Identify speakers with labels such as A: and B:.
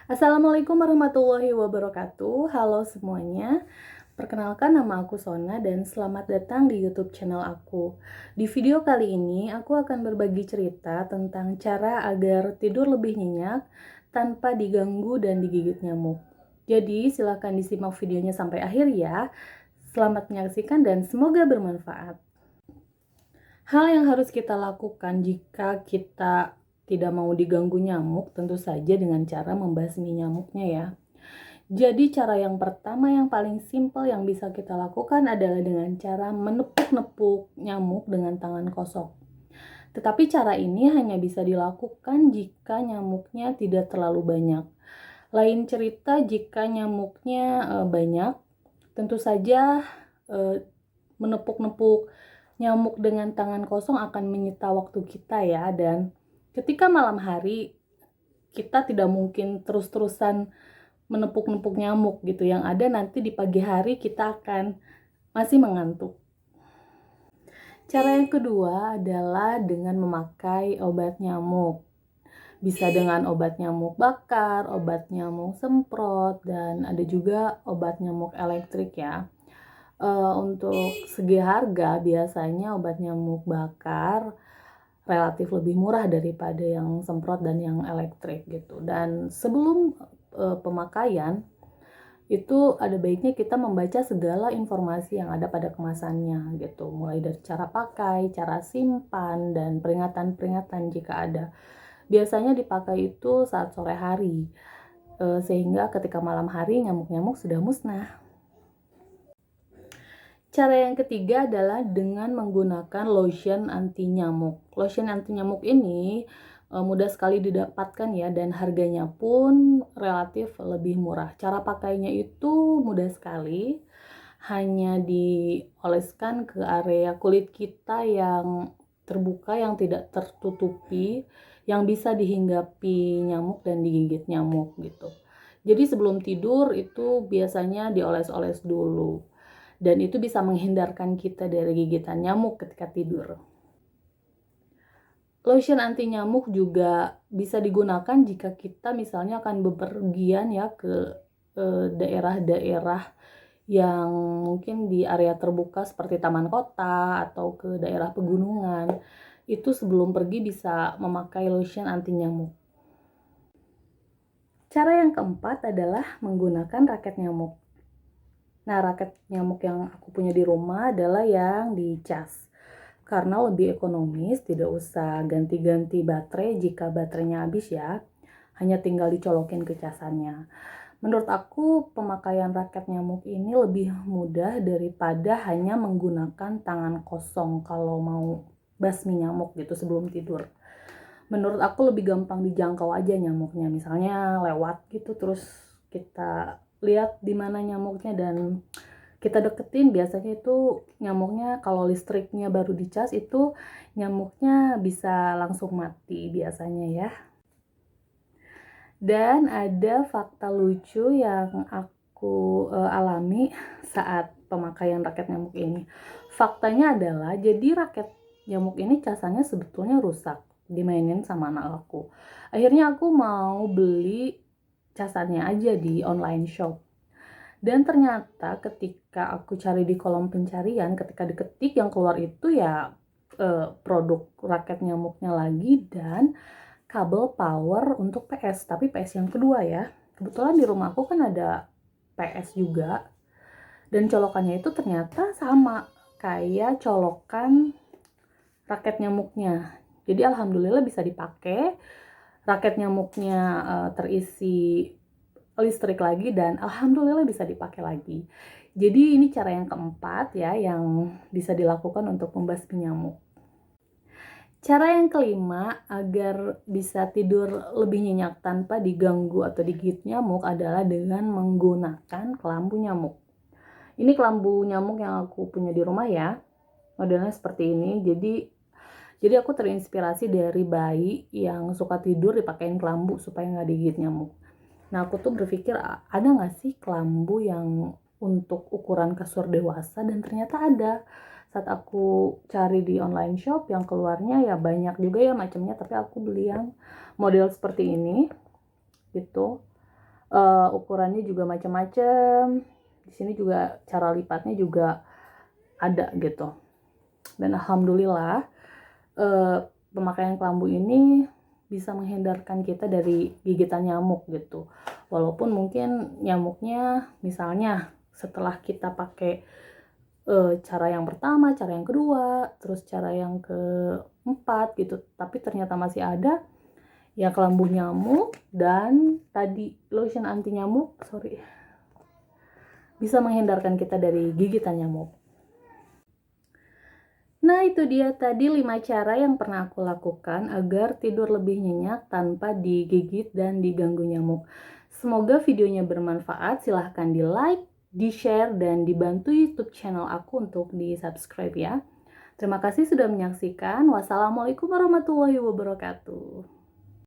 A: Assalamualaikum warahmatullahi wabarakatuh. Halo semuanya. Perkenalkan, nama aku Sona dan selamat datang di YouTube channel aku. Di video kali ini aku akan berbagi cerita tentang cara agar tidur lebih nyenyak tanpa diganggu dan digigit nyamuk. Jadi silahkan disimak videonya sampai akhir ya. Selamat menyaksikan dan semoga bermanfaat. Hal yang harus kita lakukan jika kita tidak mau diganggu nyamuk, tentu saja dengan cara membasmi nyamuknya ya. Jadi cara yang pertama yang paling simpel yang bisa kita lakukan adalah dengan cara menepuk-nepuk nyamuk dengan tangan kosong. Tetapi cara ini hanya bisa dilakukan jika nyamuknya tidak terlalu banyak. Lain cerita jika nyamuknya banyak, tentu saja menepuk-nepuk nyamuk dengan tangan kosong akan menyita waktu kita ya, dan ketika malam hari kita tidak mungkin terus-terusan menepuk-nepuk nyamuk gitu, yang ada nanti di pagi hari kita akan masih mengantuk. Cara yang kedua adalah dengan memakai obat nyamuk. Bisa dengan obat nyamuk bakar, obat nyamuk semprot, dan ada juga obat nyamuk elektrik ya. Untuk segi harga biasanya obat nyamuk bakar relatif lebih murah daripada yang semprot dan yang elektrik gitu. Dan sebelum pemakaian itu ada baiknya kita membaca segala informasi yang ada pada kemasannya gitu, mulai dari cara pakai, cara simpan, dan peringatan-peringatan jika ada. Biasanya dipakai itu saat sore hari, sehingga ketika malam hari nyamuk-nyamuk sudah musnah. Cara yang ketiga adalah dengan menggunakan lotion anti nyamuk. Lotion anti nyamuk ini mudah sekali didapatkan ya, dan harganya pun relatif lebih murah. Cara pakainya itu mudah sekali, hanya dioleskan ke area kulit kita yang terbuka, yang tidak tertutupi, yang bisa dihinggapi nyamuk dan digigit nyamuk gitu. Jadi sebelum tidur itu biasanya dioles-oles dulu, dan itu bisa menghindarkan kita dari gigitan nyamuk ketika tidur. Lotion anti nyamuk juga bisa digunakan jika kita misalnya akan bepergian ya ke daerah-daerah yang mungkin di area terbuka seperti taman kota atau ke daerah pegunungan. Itu sebelum pergi bisa memakai lotion anti nyamuk. Cara yang keempat adalah menggunakan raket nyamuk. Nah, raket nyamuk yang aku punya di rumah adalah yang dicas. Karena lebih ekonomis, tidak usah ganti-ganti baterai jika baterainya habis ya. Hanya tinggal dicolokin ke casannya. Menurut aku, pemakaian raket nyamuk ini lebih mudah daripada hanya menggunakan tangan kosong kalau mau basmi nyamuk gitu sebelum tidur. Menurut aku lebih gampang dijangkau aja nyamuknya. Misalnya lewat gitu, terus kita lihat di mana nyamuknya dan kita deketin. Biasanya itu nyamuknya kalau listriknya baru dicas itu nyamuknya bisa langsung mati biasanya ya. Dan ada fakta lucu yang aku alami saat pemakaian raket nyamuk ini. Faktanya adalah jadi raket nyamuk ini casannya sebetulnya rusak, dimainin sama anak aku. Akhirnya aku mau beli casannya aja di online shop. Dan ternyata ketika aku cari di kolom pencarian, ketika diketik yang keluar itu ya produk raket nyamuknya lagi dan kabel power untuk PS, tapi PS yang kedua ya. Kebetulan di rumahku kan ada PS juga, dan colokannya itu ternyata sama kayak colokan raket nyamuknya. Jadi alhamdulillah bisa dipakai, raket nyamuknya terisi listrik lagi dan alhamdulillah bisa dipakai lagi. Jadi ini cara yang keempat ya yang bisa dilakukan untuk membasmi nyamuk. Cara yang kelima agar bisa tidur lebih nyenyak tanpa diganggu atau digigit nyamuk adalah dengan menggunakan kelambu nyamuk. Ini kelambu nyamuk yang aku punya di rumah ya. Modelnya seperti ini. Jadi aku terinspirasi dari bayi yang suka tidur dipakein kelambu supaya nggak digigit nyamuk. Nah, aku tuh berpikir ada nggak sih kelambu yang untuk ukuran kasur dewasa, dan ternyata ada. Saat aku cari di online shop yang keluarnya ya banyak juga ya macamnya, tapi aku beli yang model seperti ini gitu. Ukurannya juga macam-macam. Di sini juga cara lipatnya juga ada gitu. Dan alhamdulillah pemakaian kelambu ini bisa menghindarkan kita dari gigitan nyamuk gitu. Walaupun mungkin nyamuknya misalnya setelah kita pakai cara yang pertama, cara yang kedua, terus cara yang keempat gitu, tapi ternyata masih ada, ya kelambu nyamuk dan tadi lotion anti nyamuk, bisa menghindarkan kita dari gigitan nyamuk. Nah, itu dia tadi 5 cara yang pernah aku lakukan agar tidur lebih nyenyak tanpa digigit dan diganggu nyamuk. Semoga videonya bermanfaat. Silahkan di like, di share, dan dibantu YouTube channel aku untuk di subscribe ya. Terima kasih sudah menyaksikan. Wassalamualaikum warahmatullahi wabarakatuh.